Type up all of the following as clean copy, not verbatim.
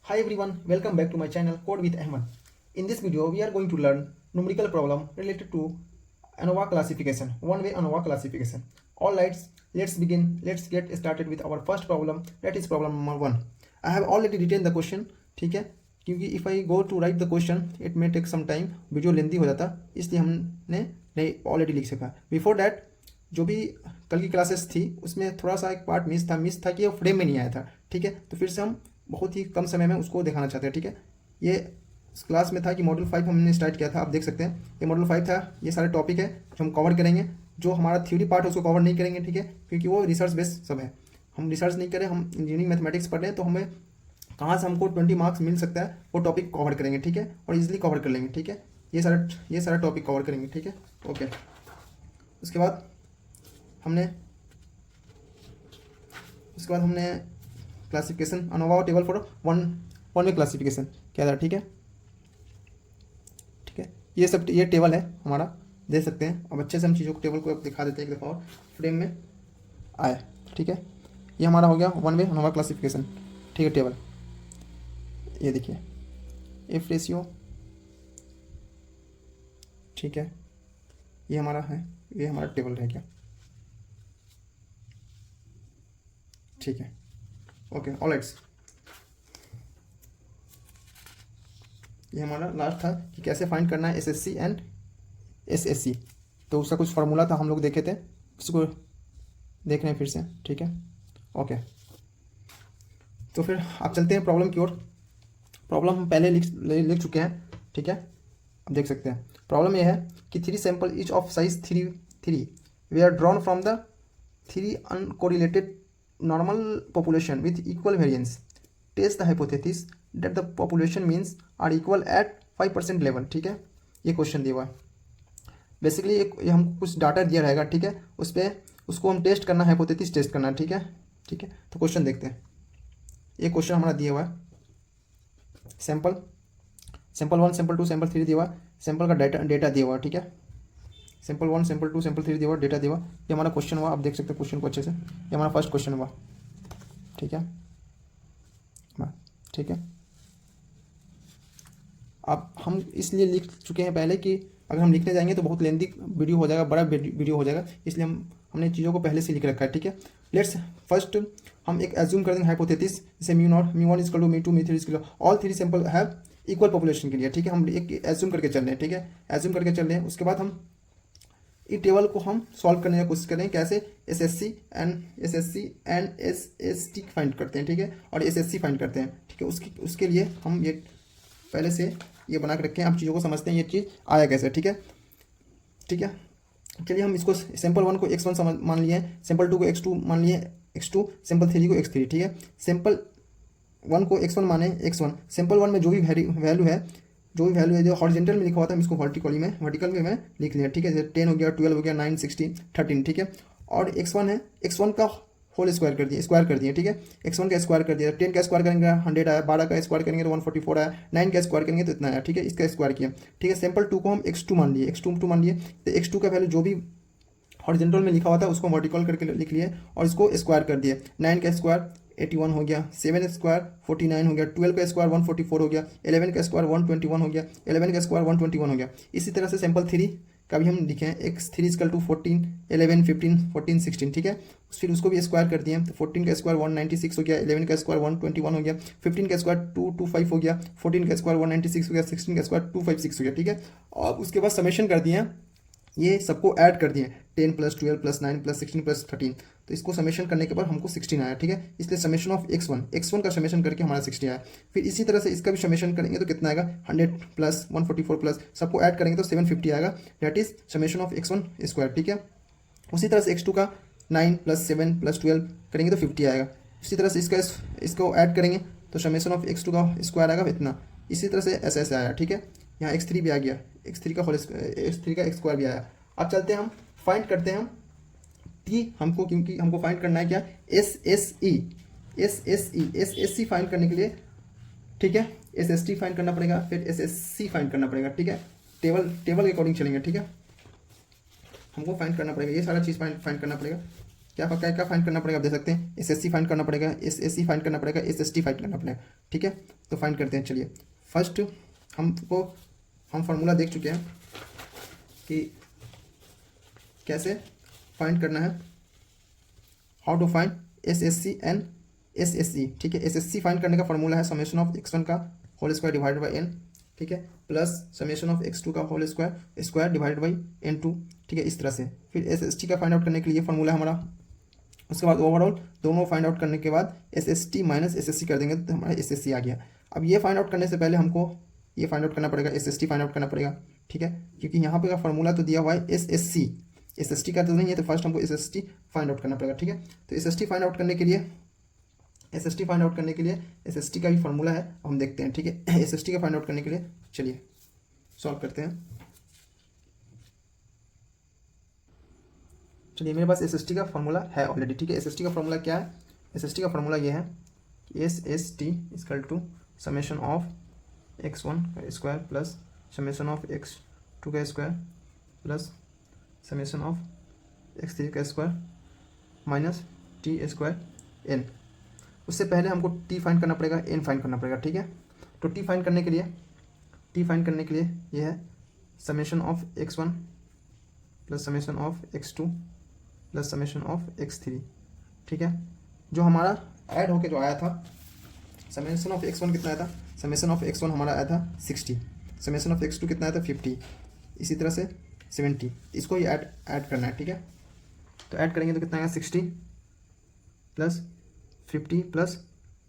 Hi everyone, welcome back to my channel Code with Ahmed. In this video, we are going to learn numerical problem related to ANOVA classification, one-way ANOVA classification. Alright, let's begin. Let's get started with our first problem, that is problem number 1. I have already written the question, ठीक है, क्योंकि if I go to write the question, it may take some time, video लेंदी हो जाता, इसलिए हमने नहीं already लिख सका. बिफोर दैट जो भी कल की क्लासेस थी उसमें थोड़ा सा एक पार्ट मिस था कि वो फ्रेम में नहीं आया था. ठीक है, तो फिर से हम बहुत ही कम समय में उसको दिखाना चाहते हैं. ठीक है, ये इस क्लास में था कि मॉड्यूल 5 हमने स्टार्ट किया था. आप देख सकते हैं ये मॉड्यूल 5 था. ये सारे टॉपिक है जो हम कवर करेंगे. जो हमारा थ्योरी पार्ट है उसको कवर नहीं करेंगे. ठीक है, क्योंकि वो रिसर्च बेस्ड सब है. हम रिसर्च नहीं करें, हम इंजीनियरिंग मैथमेटिक्स पढ़ रहे हैं, तो हमें कहाँ से हमको 20 मार्क्स मिल सकता है वो टॉपिक कवर करेंगे. ठीक है, और ईजिली कवर कर लेंगे. ठीक है, ये सारा टॉपिक कवर करेंगे. ठीक है, ओके. उसके बाद हमने classification ANOVA table for one way classification क्या था. ठीक है, ये टेबल है हमारा, देख सकते हैं. अब अच्छे से हम चीज़ों को टेबल को अब दिखा देते हैं एक दफ़ा और फ्रेम में आए. ठीक है, ये हमारा हो गया वन वे अनोवा क्लासिफिकेशन. ठीक है, टेबल ये देखिए एफ रेशियो. ठीक है, ये हमारा टेबल रह गया. ठीक है, ओके. ऑलराइट, ये हमारा लास्ट था कि कैसे फाइंड करना है एसएससी एंड एसएससी. तो उसका कुछ फार्मूला था, हम लोग देखे थे, उसको देख रहे हैं फिर से. ठीक है, ओके. तो फिर आप चलते हैं प्रॉब्लम की ओर. प्रॉब्लम हम पहले लिख चुके हैं. ठीक है, अब देख सकते हैं. प्रॉब्लम ये है कि 3 sample each of size 3 they are drawn from the 3 uncorrelated normal population with equal variance. Test the hypothesis that the population means are equal at 5% level. ठीक है, ये क्वेश्चन दिया हुआ है. बेसिकली ये हमको कुछ डाटा दिया रहेगा. ठीक है, उसको हम टेस्ट करना है, हाइपोथेसिस टेस्ट करना है. ठीक है, तो क्वेश्चन देखते हैं. ये क्वेश्चन हमारा दिया हुआ है. सैंपल 1, सैंपल 2, सैंपल 3 दिया हुआ है. सैंपल का डेटा दिया हुआ है. ठीक है, सैंपल 1, सैंपल 2, सैंपल 3 दिया हुआ, डेटा दिया हुआ. ये हमारा क्वेश्चन हुआ. आप देख सकते हैं क्वेश्चन को अच्छे से. ये हमारा फर्स्ट क्वेश्चन हुआ. ठीक है, ठीक है. अब हम इसलिए लिख चुके हैं पहले कि अगर हम लिखने जाएंगे तो बहुत लेंथी वीडियो हो जाएगा, बड़ा वीडियो हो जाएगा, इसलिए हमने चीज़ों को पहले से लिख रखा है. ठीक है, लेट्स फर्स्ट हम एक एज्यूम कर देंगे हाइपोथेसिस, जैसे μ0 μ1 is equal to μ2 μ3 is equal all 3 sample have equal population के लिए. ठीक है, हम एक एज्यूम करके चल रहे हैं. ठीक है, एज्यूम करके चल रहे हैं. उसके बाद हम इस टेबल को हम सॉल्व करने की कोशिश करें. कैसे एसएससी एंड एसएसटी फाइंड करते हैं. ठीक है, और एसएससी फाइंड करते हैं. ठीक है, उसके लिए हम ये पहले से ये बना के रखें. आप चीज़ों को समझते हैं ये चीज़ आया कैसे. ठीक है, चलिए हम इसको सैंपल 1 को x1 मान लिए, सैंपल 2 को x2 मान लिए x2, सैंपल 3 को x3. ठीक है, सैंपल 1 को x1 माने x1. सैंपल 1 में जो भी वैल्यू है जो हॉरिजॉन्टल में लिखा हुआ था हम इसको वर्टिकल में मैं लिख लिया. ठीक है, जैसे 10 हो गया, 12 हो गया, 9, 16, 13. ठीक है, और x1 है, x1 का होल स्क्वायर कर दिए. ठीक है, x1 का स्क्वायर कर दिया. 10 का स्क्वायर करेंगे 100 आया, 12 का स्क्वायर करेंगे तो 144 आया, 9 का स्क्वायर करेंगे तो इतना आया. ठीक है, इसका स्क्वायर किया. ठीक है, सैंपल 2 को हम x2 मान लिए. तो x2 का वैल्यू जो भी हॉरिजॉन्टल में लिखा हुआ था उसको वर्टिकल करके लिख लिए और इसको स्क्वायर कर दिए. 9 का स्क्वायर 81 हो गया, 7 का स्क्वायर 49 हो गया, 12 का स्क्वायर 144 हो गया, 11 का स्क्वायर 121 हो गया, 11 का स्क्वायर 121 हो गया. इसी तरह से सैंपल 3 का भी हम लिखे हैं x3 इक्वल टू 14, 11, 15, 14, 16. ठीक है, फिर उसको भी स्क्वायर कर दिए. तो 14 का स्क्वायर 196 हो गया, 11 का स्क्वायर 121 हो गया, 15 का स्क्वायर 225 हो गया, 14 का स्क्वायर 196 हो गया, 16 का स्क्वायर 256 हो गया. ठीक है, और उसके बाद समेशन कर दिए, ये सबको ऐड कर दिए 10 + 12 + 9 + 16 + 13. तो इसको समेशन करने के बाद हमको 16 आया. ठीक है, इसलिए समेशन ऑफ x1 का समेशन करके हमारा 60 आया. फिर इसी तरह से इसका भी समेशन करेंगे तो कितना आएगा, 100 + 144 प्लस सबको ऐड करेंगे तो 750 आएगा. That is summation of x1 square. ठीक है, उसी तरह से x2 का 9 + 7 + 12 करेंगे तो 50 आएगा. इसी तरह से इसको ऐड करेंगे तो समेशन ऑफ x2 का स्क्वायर आएगा इतना. इसी तरह से ऐसे आया. ठीक है, यहाँ x3 भी आ गया, x3 का स्क्वायर भी आया. अब चलते हैं हम फाइंड करते हैं क्योंकि हमको फाइंड करना है क्या, एसएससी फाइंड करने के लिए. ठीक है, एसएसटी फाइंड करना पड़ेगा, फिर एसएससी फाइंड करना पड़ेगा. ठीक है, टेबल के अकॉर्डिंग चलेंगे. ठीक है, हमको फाइंड करना पड़ेगा, ये सारा चीज़ फाइंड करना पड़ेगा. क्या क्या क्या फाइंड करना पड़ेगा आप देख सकते हैं, SSC फाइंड करना पड़ेगा, SSC फाइंड करना पड़ेगा, SST फाइंड करना पड़ेगा, ठीक है। तो फाइंड करते हैं। चलिए फर्स्ट हम फार्मूला देख चुके हैं कि कैसे फाइंड करना है, how to find SSC and SSE, ठीक है। SSC फाइंड करने का फार्मूला है समेशन ऑफ x1 का whole square divided by n, ठीक है, प्लस समेशन ऑफ x2 का whole square divided by n2, ठीक है, इस तरह से। फिर SST का फाइंड आउट करने के लिए फार्मूला है हमारा। उसके बाद ओवरऑल दोनों फाइंड आउट करने के बाद SST माइनस SSC कर देंगे तो हमारा SSC आ गया। अब ये फाइंड आउट करने से पहले हमको ये फाइंड आउट करना पड़ेगा, SST फाइंड आउट करना पड़ेगा, ठीक है, क्योंकि यहाँ पे का फार्मूला तो दिया हुआ है SSC, SST का तो नहीं है, तो फर्स्ट हमको SST फाइंड आउट करना पड़ेगा, ठीक है। तो SST फाइंड आउट करने के लिए SST का भी फार्मूला है, हम देखते हैं, ठीक है। SST का फाइंड आउट करने के लिए चलिए सॉल्व करते हैं। चलिए मेरे पास SST का फार्मूला है ऑलरेडी, ठीक है। SST का फार्मूला क्या है? SST का फार्मूला ये है कि SST equal to summation of x1 का square plus summation of x2 का square plus summation of x3 का square minus T square n। उससे पहले हमको t फाइंड करना पड़ेगा, n फाइंड करना पड़ेगा, ठीक है। तो t फाइंड करने के लिए ये है summation of x1 plus summation of x2 plus summation of x3, ठीक है। जो हमारा ऐड होके जो आया था, समेशन ऑफ x1 कितना आया था? समेशन ऑफ x1 हमारा आया था 60, समेशन ऑफ x2 कितना आया था 50, इसी तरह से 70, इसको ही ऐड करना है, ठीक है। तो ऐड करेंगे तो कितना आएगा 60 प्लस 50 प्लस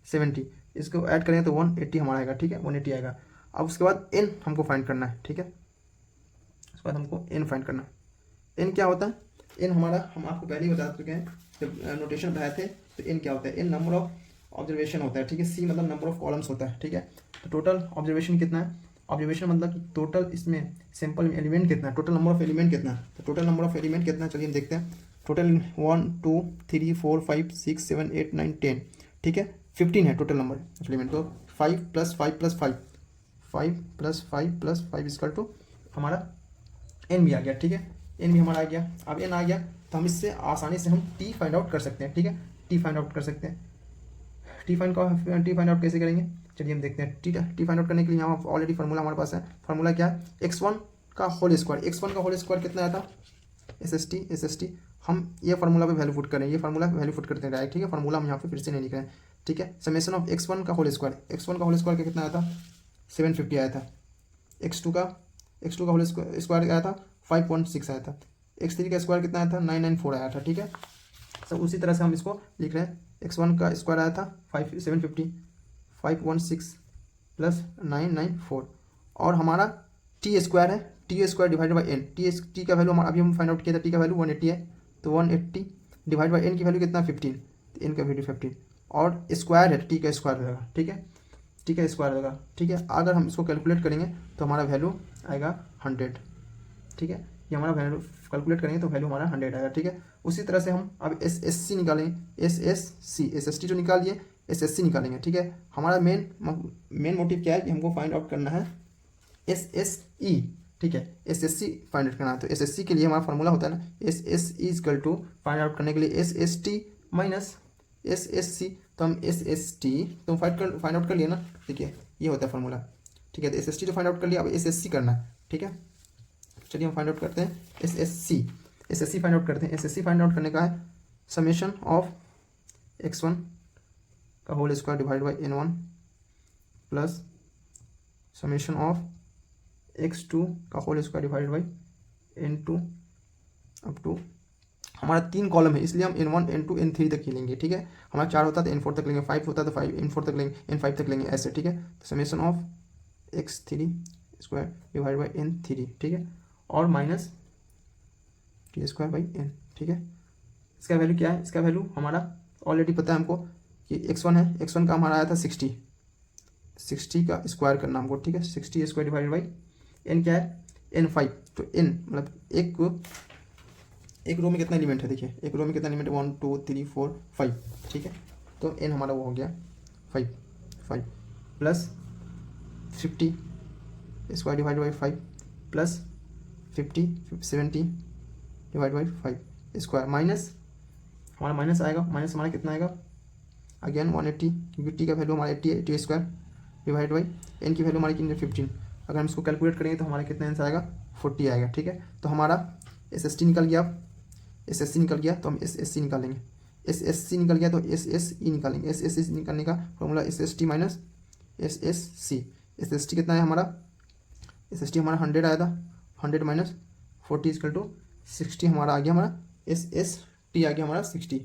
70, इसको ऐड करेंगे तो 180 हमारा आएगा, ठीक है, 180 आएगा। अब उसके बाद n हमको फाइंड करना है, ठीक है। उसके बाद हमको n फाइंड करना है। n क्या होता है? n हमारा हम आपको पहले ही बता चुके हैं, जब नोटेशन बताए थे। तो n क्या होता है? n नंबर ऑफ ऑब्जर्वेशन होता है, ठीक है। c मतलब नंबर ऑफ कॉलम्स होता है, ठीक है। तो टोटल ऑब्जर्वेशन कितना है? ऑब्जर्वेशन मतलब कि टोटल इसमें सैंपल एलिमेंट कितना है, टोटल नंबर ऑफ एलिमेंट कितना है। तो टोटल नंबर ऑफ एलिमेंट कितना है, चलिए हम देखते हैं। टोटल 1 2 3 4 5 6 7 8 9 10, ठीक है, 15 है टोटल नंबर ऑफ एलिमेंट। तो 5 plus 5 plus 5 5 plus 5 plus 5 equal to हमारा n भी आ गया, ठीक है, n भी हमारा आ गया। अब n आ गया तो हम इससे आसानी से हम t फाइंड आउट कर सकते हैं, ठीक है, t फाइंड आउट कर सकते हैं। t फाइंड आउट कैसे करेंगे? चलिए हम देखते हैं। टी फाइंड आउट करने के लिए यहाँ ऑलरेडी फार्मूला हमारे पास है। फार्मूला क्या है? x1 का होल स्क्वायर कितना आया था? SST हम ये फार्मूला पे वैल्यू पुट करें, ये फार्मूला पे वैल्यू पुट करते हैं डायरेक्ट, ठीक है। फार्मूला हम यहाँ पे फिर से नहीं लिख रहे हैं, ठीक है। समेशन ऑफ x1 का होल स्क्वायर का कितना आया था? 750 आया था। x2 का होल स्क्वायर आया था 516 आया था। x3 का स्क्वायर कितना आया था? 994 आया था, ठीक है। सब उसी तरह से हम इसको लिख रहे हैं। x1 का स्क्वायर आया था 750, 516 प्लस 994, और हमारा टी स्क्वायर है, T square divide by N. T का वैल्यू हमारा अभी हम फाइंड आउट किया था, टी का वैल्यू 180 है, तो 180 डिवाइड बाई एन की वैल्यू कितना? 15, तो एन का वैल्यू 15, और स्क्वायर है, टी का स्क्वायर रहेगा, ठीक है, टी का स्क्वायर रहेगा, ठीक है। अगर हम इसको कैलकुलेट करेंगे तो हमारा वैल्यू आएगा 100, ठीक है। ये हमारा वैल्यू कैलकुलेट करेंगे तो वैल्यू हमारा 100 आएगा, ठीक है। उसी तरह से हम अब SSC निकालेंगे, SST जो निकाल लिए, SSC निकालेंगे, ठीक है। हमारा मेन मोटिव क्या है कि हमको फाइंड आउट करना है SSE, ठीक है, SSC फाइंड आउट करना है। तो SSC के लिए हमारा फार्मूला होता है ना, SSE equal to find out करने के लिए SST माइनस SSC। तो हम SST तो फाइंड आउट कर लिया ना, देखिए ये होता है फार्मूला, ठीक है। तो SST तो फाइंड आउट कर लिया, अब SSC करना है, ठीक है। चलिए हम फाइंड आउट करते हैं SSC फाइंड आउट करते हैं। SSC फाइंड आउट करने का है समेशन ऑफ x1 का whole square divide by n1 plus summation of x2 का whole square divide by n2 up to, हमारा 3 कॉलम है इसलिए हम n1 n2 n3 तक ही लेंगे, ठीक है। हमारा 4 होता है तो n4 तक लेंगे, 5 होता है तो 5 n4 तक लेंगे, n5 तक लेंगे, ऐसे, ठीक है। तो summation of x3 square divide by n3, ठीक है, और minus T square by n, ठीक है। इसका वैल्यू क्या है? इसका वैल्यू हमारा ऑलरेडी पता है हमको कि x1 है, x1 का हमारा आया था 60 का स्क्वायर करना हमको, ठीक है। 60 स्क्वायर डिवाइडेड बाई n क्या है? n5। तो n मतलब एक रो में कितना एलिमेंट है, देखिए एक रो में कितना एलिमेंट है? 1 2 3 4 5, ठीक है। तो n हमारा वो हो गया 5 plus 50 square divide by 5 plus 70 divide by 5 square minus हमारा माइनस आएगा, माइनस हमारा कितना आएगा अगेन 180, क्योंकि टी का वैल्यू हमारा 80 है, T square divide by N की वैल्यू हमारी कितनी है 15। अगर हम इसको कैलकुलेट करेंगे तो हमारा कितना आंसर आएगा 40 आएगा। ठीक है, तो हमारा SST निकल गया, SSC निकल गया तो हम SSC निकालेंगे, SSC निकल गया तो SSE निकालेंगे। SSC निकालने का formula SST minus SSC। SST कितना है हमारा, SST हमारा 100 आया था, 100 माइनस 40 इक्वल टू 60 हमारा आ गया, हमारा SST आ गया हमारा 60।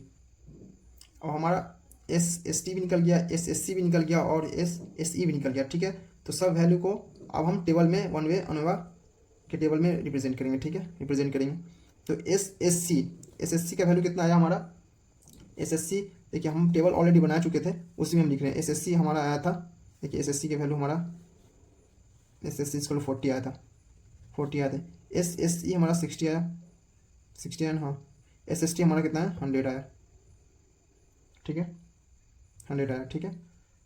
और हमारा SST भी निकल गया, SSC भी निकल गया और SSE भी निकल गया। ठीक है, तो सब वैल्यू को अब हम टेबल में वन वे अनवा के टेबल में रिप्रेजेंट करेंगे। ठीक है, रिप्रेजेंट करेंगे तो SSC का वैल्यू कितना आया हमारा, SSC देखिए हम टेबल ऑलरेडी बना चुके थे, उसी में हम लिख रहे हैं। SSC हमारा आया था, देखिए SSC के वैल्यू हमारा SSC इसको 40 आया था, 40 आया था। SSE हमारा 60 आया, 60 आया हाँ। SST हमारा कितना है 100 आया। ठीक है, 100 आया। ठीक है,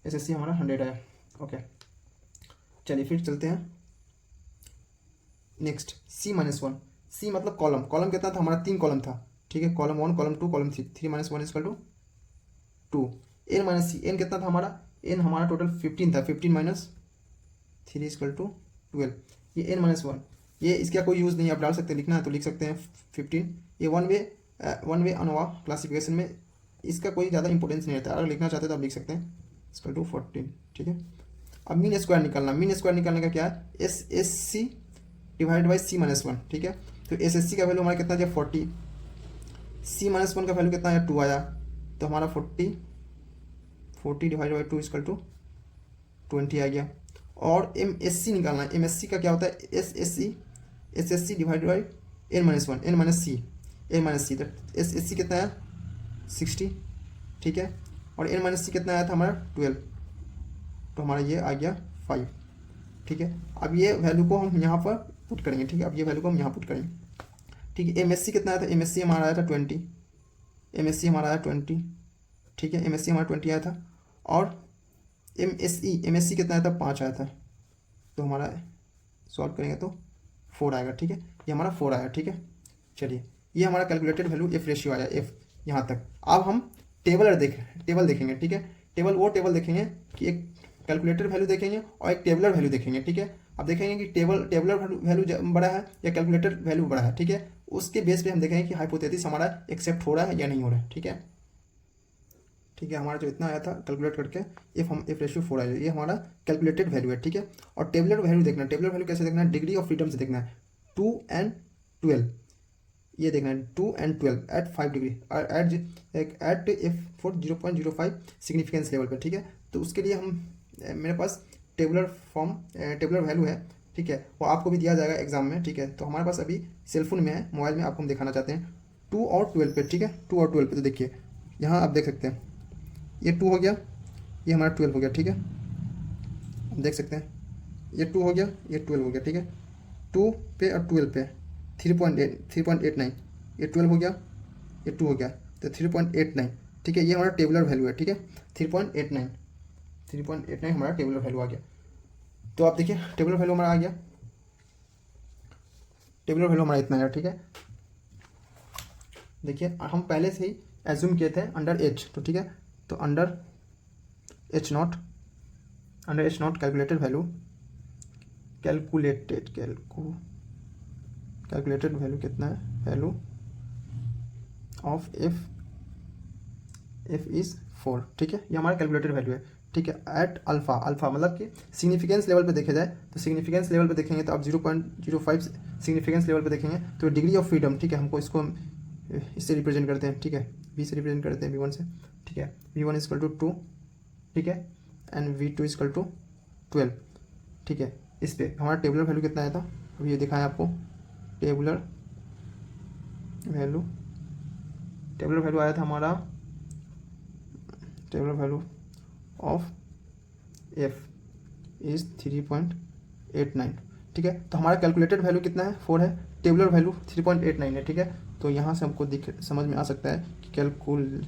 SSC हमारा 100 आया। ओके, चलिए फिर चलते हैं नेक्स्ट C-1। C मतलब कॉलम, कॉलम कितना था हमारा 3 कॉलम था। ठीक है, column 1 column 2 column 3, 3 - 1 equal to 2। N-C, N कितना था हमारा, N हमारा टोटल 15 था, 15 - 3 इक्वल टू 12। ये N-1, ये इसका कोई यूज़ नहीं, आप डाल सकते हैं, लिखना है तो लिख सकते हैं 15। ये वन वे अनवा क्लासिफिकेशन में इसका कोई ज़्यादा इंपॉर्टेंस नहीं रहता, अगर लिखना चाहते हैं तो आप लिख सकते हैं इक्वल टू 14। ठीक है, अब मीन स्क्वायर निकालना, मीन स्क्वायर निकालने का क्या है, SSC डिवाइड बाई C-1। ठीक है, तो SSC का वैल्यू हमारा कितना है 40, C-1 का वैल्यू कितना है 2 आया, तो हमारा 40 डिवाइड बाई 2 इक्वल टू 20 आ गया। और MSC निकालना है, MSC का क्या होता है SSC divide by N-1, N-C, तो SSC कितना है 60। ठीक है, और N-C कितना आया था हमारा 12, तो हमारा ये आ गया 5। ठीक है, अब ये वैल्यू को हम यहाँ पर पुट करेंगे। ठीक है, अब ये वैल्यू को हम यहाँ पुट करेंगे। ठीक है, MSC कितना आया था, MSC हमारा आया था 20, MSC हमारा आया 20। ठीक है, MSC हमारा 20 आया था, और MSC कितना आया था 5 आया था, तो हमारा सॉल्व करेंगे तो 4 आएगा। ठीक है, ये हमारा 4 आया। ठीक है, चलिए ये हमारा कैलकुलेटेड वैल्यू F रेशियो आया, F यहाँ तक। अब हम टेबल देखेंगे। ठीक है, टेबल देखेंगे कि एक कैलकुलेटेड वैल्यू देखेंगे और एक टेबलर वैल्यू देखेंगे। ठीक है, अब देखेंगे कि टेबलर वैल्यू बड़ा है या कैलकुलेटेड वैल्यू बड़ा है। ठीक है, उसके बेस पे हम देखेंगे कि हाइपोथेसिस हमारा एक्सेप्ट हो रहा है या नहीं हो रहा है। ठीक है, हमारा जो इतना आया था कैलकुलेट करके F रेशियो 4 आया, ये हमारा कैलकुलेटेड वैल्यू है। ठीक है, और टेबलर वैल्यू देखना है, टेबलर वैल्यू कैसे देखना है, डिग्री ऑफ फ्रीडम से देखना है, 2 and 12, ये देखना है 2 and 12 at 5 degree at F for 0.05 significance level पर। ठीक है, तो उसके लिए हम मेरे पास टेबलर वैल्यू है। ठीक है, वो आपको भी दिया जाएगा एग्जाम में। ठीक है, तो हमारे पास अभी सेलफोन में है, मोबाइल में आपको हम दिखाना चाहते हैं 2 और 12 पे। ठीक है, 2 और 12 पे, तो देखिए यहाँ आप देख सकते हैं ये 2 हो गया, ये हमारा 12 हो गया। ठीक है, आप देख सकते हैं ये 2 हो गया, ये 12 हो गया। ठीक है, 2 पे और 12 पे 3.89, ये 12 हो गया, ये 2 हो गया, तो 3.89। ठीक है, ये हमारा टेबलर वैल्यू है। ठीक है, 3.89 हमारा टेबलर वैल्यू आ गया। तो आप देखिए टेबलर वैल्यू हमारा आ गया, टेबलर वैल्यू हमारा इतना है। ठीक है, देखिए हम पहले से ही एज्यूम किए थे अंडर H, तो ठीक है, तो अंडर H0 कैलकुलेटेड वैल्यू कितना है, वैल्यू ऑफ F इज़ 4। ठीक है, ये हमारा कैलकुलेटेड वैल्यू है। ठीक है, एट अल्फा मतलब कि सिग्निफिकेंस लेवल पे देखे जाए तो सिग्निफिकेंस लेवल पे देखेंगे तो आप 0.05 सिग्निफिकेंस लेवल पे देखेंगे तो डिग्री ऑफ फ्रीडम। ठीक है, हमको इसको इससे रिप्रेजेंट करते हैं। ठीक है, V से रिप्रेजेंट करते हैं, V1 से। ठीक है, V1 इक्वल टू 2। ठीक है, एंड V2 इक्वल टू 12। ठीक है, इस पे हमारा टेबलर वैल्यू कितना आया था, अभी ये दिखाएं आपको। टेबलर वैल्यू आया था हमारा, tabular value of F is 3.89। ठीक है, तो हमारा कैलकुलेटेड वैल्यू कितना है 4 है, टेबलर वैल्यू 3.89 है। ठीक है, तो यहाँ से हमको समझ में आ सकता है कि calculated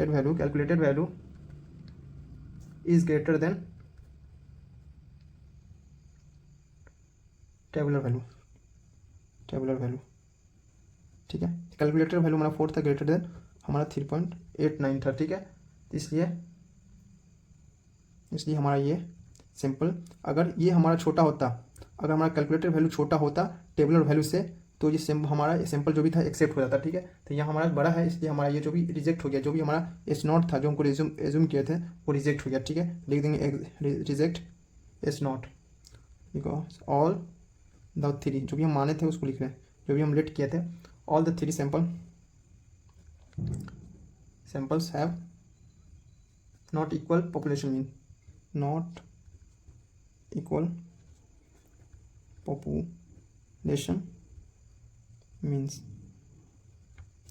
value is greater than tabular value. ठीक है। कैलकुलेटर वैल्यू हमारा 4 था, ग्रेटर देन हमारा 3.89 था, ठीक है। तो इसलिए हमारा ये सिंपल, अगर ये हमारा छोटा होता, अगर हमारा कैलकुलेटर वैल्यू छोटा होता टेबलर वैल्यू से, तो ये हमारा सिंपल जो भी था एक्सेप्ट हो जाता, ठीक है। तो यहाँ हमारा बड़ा है, इसलिए हमारा ये जो भी रिजेक्ट हो गया, जो भी हमारा एस नॉट था जो हमको एज्यूम किए थे वो रिजेक्ट हो गया, ठीक है। लिख देंगे reject S not because all the three, जो भी हम माने थे उसको लिख रहे हैं, जो भी हम लेट किए थे, all the three samples have not equal population mean, not equal population means.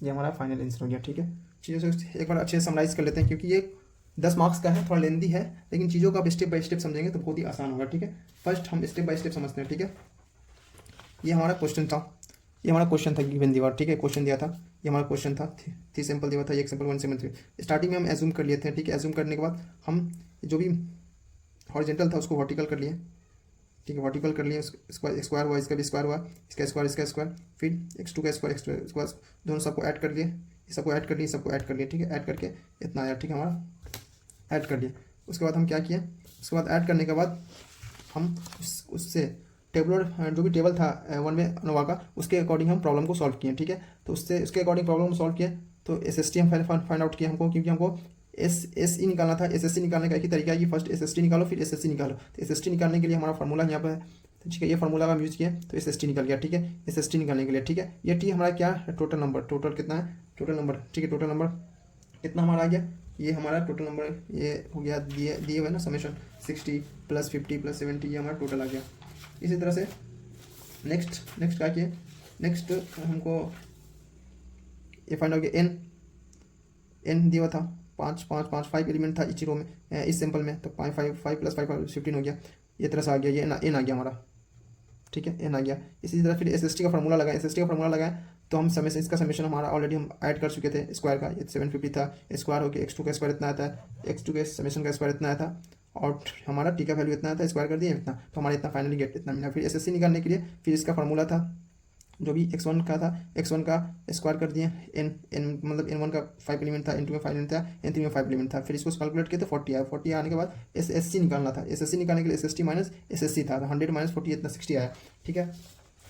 ये हमारा फाइनल आंसर हो गया, ठीक है। चीज़ों से एक बार अच्छे से समराइज कर लेते हैं, क्योंकि ये 10 मार्क्स का है, थोड़ा लेंदी है, लेकिन चीज़ों का आप स्टेप बाय स्टेप समझेंगे तो बहुत ही आसान होगा, ठीक है। फर्स्ट हम स्टेप बाय स्टेप समझते हैं, ठीक है। ये हमारा क्वेश्चन था, ये हमारा क्वेश्चन था गिवन दीवार, ठीक है। क्वेश्चन दिया था, ये हमारा क्वेश्चन था, 3 सैंपल दिया था, 1 सैंपल 1 सैंपल 3। स्टार्टिंग में हम एज्यूम कर लिए थे, ठीक है। एज्यूम करने के बाद हम जो भी हॉरिजॉन्टल था उसको वर्टिकल कर लिए, ठीक है। वर्टिकल कर लिए, स्क्वायर हुआ, इसका भी स्क्वायर हुआ, इसका स्क्वायर, फिर x2 का स्क्वायर दोनों सबको ऐड कर लिए, सबको ऐड कर लिए, सबको ऐड कर लिए, ठीक है। ऐड करके इतना आया, ठीक है, हमारा ऐड कर लिए। उसके बाद हम क्या किए, उसके बाद ऐड करने के बाद हम उससे टेबलर जो भी टेबल था 1 में अनोवा का, उसके अकॉर्डिंग हम प्रॉब्लम को सॉल्व किए, ठीक है। तो उसके अकॉर्डिंग प्रॉब्लम को सॉल्व किए, तो SST हम फाइंड आउट किया हमको, क्योंकि हमको SSE निकालना था। SSC निकालने का एक ही तरीका है कि फर्स्ट SST निकालो फिर SSC निकालो। तो SST निकालने के लिए हमारा फार्मूला यहाँ पर है, तो ठीक है, ये फार्मूला का हम यूज़ किया तो SST निकल गया, ठीक है। SST निकालने के लिए, ठीक है, ये T हमारा क्या है, टोटल नंबर, टोटल कितना है, टोटल नंबर, ठीक है। टोटल नंबर कितना हमारा आ गया, ये हमारा टोटल नंबर ये हो गया, दिए हुए ना समेशन 60 + 50 + 70, ये हमारा टोटल आ गया। इसी तरह से नेक्स्ट क्या किए, नेक्स्ट हमको ये फाइंड आउट किया, n दिया था 5 एलिमेंट था इस रो में, इस सैंपल में, तो 5 + 5 15 हो गया। ये तरह से आ गया, ये n आ गया हमारा, ठीक है, n आ गया। इसी तरह फिर SST का फार्मूला लगाए, तो हम समेशन, इसका समेशन हमारा ऑलरेडी हम ऐड कर चुके थे, स्क्वायर का ये 750 था, स्क्वायर होकर x2 का स्क्वायर इतना आता है, x2 के समेशन का स्क्वायर इतना आया था, और हमारा t का वैल्यू इतना आता है, स्क्वायर कर दिए इतना, तो हमारा इतना फाइनली गेट इतना मिला। फिर SSC निकालने के लिए फिर इसका फार्मूला था जो भी x1 का था, x1 का स्क्वायर कर दिए, n मतलब n1 का 5 एलिमेंट था, n2 में 5 एलिमेंट था, n3 में 5 एलिमेंट था। फिर इसको कैलकुलेट किया तो 40 आया, 40 आने के बाद SSC निकालना था, SSC निकालने के लिए SST माइनस SSC था, 100 - 40 इतना 60 आया, ठीक है।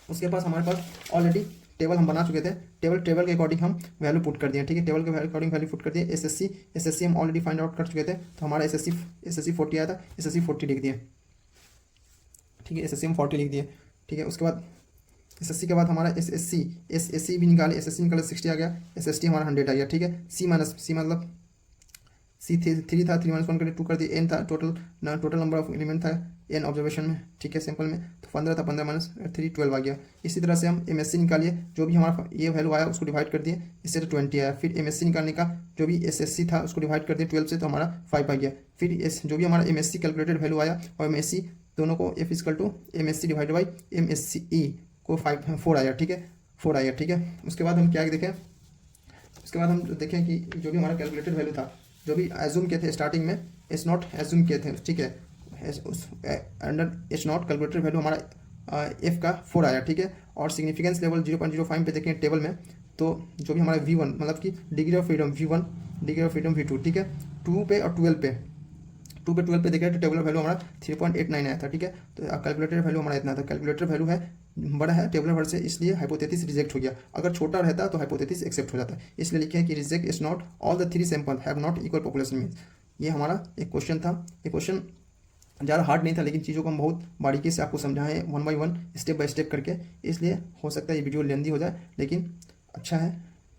उसके पास हमारे पास ऑलरेडी टेबल हम बना चुके थे, टेबल के अकॉर्डिंग हम वैल्यू पुट कर दिए, ठीक है। टेबल के अकॉर्डिंग वैल्यू पुट कर दिए। SSC हम ऑलरेडी फाइंड आउट कर चुके थे, तो हमारा SSC 40 आया था, SSC 40 लिख दिए, ठीक है। SSC हम 40 लिख दिए, ठीक है। उसके बाद SSC के बाद हमारा SSC भी निकाले, SSC निकाले 60 आ गया, SST हमारा 100 आ गया, ठीक है। C मतलब C 3 था, 3 - 1 करके 2 कर दिए, n था टोटल नंबर ऑफ एलिमेंट था n ऑब्जर्वेशन में, ठीक है, सैंपल में, तो 15 था, 15 - 3 12 आ गया। इसी तरह से हम MSC निकालिए, जो भी हमारा ये वैल्यू आया उसको डिवाइड कर दिए, इससे तो 20 आया। फिर MSC निकालने का जो भी SSC था उसको डिवाइड कर दिए 12 से, तो हमारा 5 आ गया। फिर जो भी हमारा MSC कैलकुलेटेड वैल्यू आया और MSC दोनों को F = MSC divide by MSCE को 4 आया, ठीक है, 4 आया, ठीक है। उसके बाद हम क्या देखें, उसके बाद हम देखें कि जो भी हमारा कैलकुलेटेड वैल्यू था, जो भी एज्यूम किए थे स्टार्टिंग में, S0 एज्यूम किए थे, ठीक है, अंडर S0 कैलकुलेटेड वैल्यू हमारा F का 4 आया, ठीक है। और सिग्निफिकेंस लेवल 0.05 पे देखें टेबल में, तो जो भी हमारा V1 मतलब कि degree of freedom V1, degree of freedom V2, ठीक है। 2 पे और 12 पे, 2 पे 12 पे देखें तो टेबुलर वैल्यू हमारा 3.89 आया था, ठीक है। तो कैलकुलेटेड वैल्यू हमारा इतना था, कैलकुलेटेड वैल्यू है बड़ा है टेबुलर वैल्यू से, इसलिए हाइपोथेसिस रिजेक्ट हो गया। अगर छोटा रहता तो हाइपोथेसिस एक्सेप्ट हो जाता है, इसलिए लिखे हैं कि reject is not all the 3 sample have not equal population means. ये हमारा एक क्वेश्चन था, ये क्वेश्चन ज़्यादा हार्ड नहीं था, लेकिन चीज़ों को हम बहुत बारीकी से आपको समझाएं 1 by 1 स्टेप बाय स्टेप करके, इसलिए हो सकता है ये वीडियो लेंदी हो जाए, लेकिन अच्छा है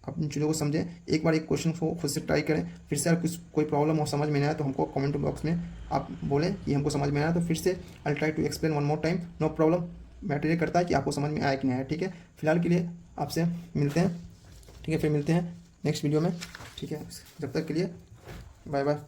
आप इन चीज़ों को समझें। एक बार एक क्वेश्चन को खुद से ट्राई करें, फिर से अगर कुछ कोई प्रॉब्लम हो समझ में नहीं आया तो हमको कमेंट बॉक्स में आप बोलें कि हमको समझ में आया, तो फिर से I try to explain 1 more time, no problem. Matter ये करता है कि आपको समझ में आया कि नहीं आया, ठीक है। फिलहाल के लिए आपसे मिलते हैं, ठीक है, फिर मिलते हैं नेक्स्ट वीडियो में, ठीक है। जब तक के लिए बाय बाय।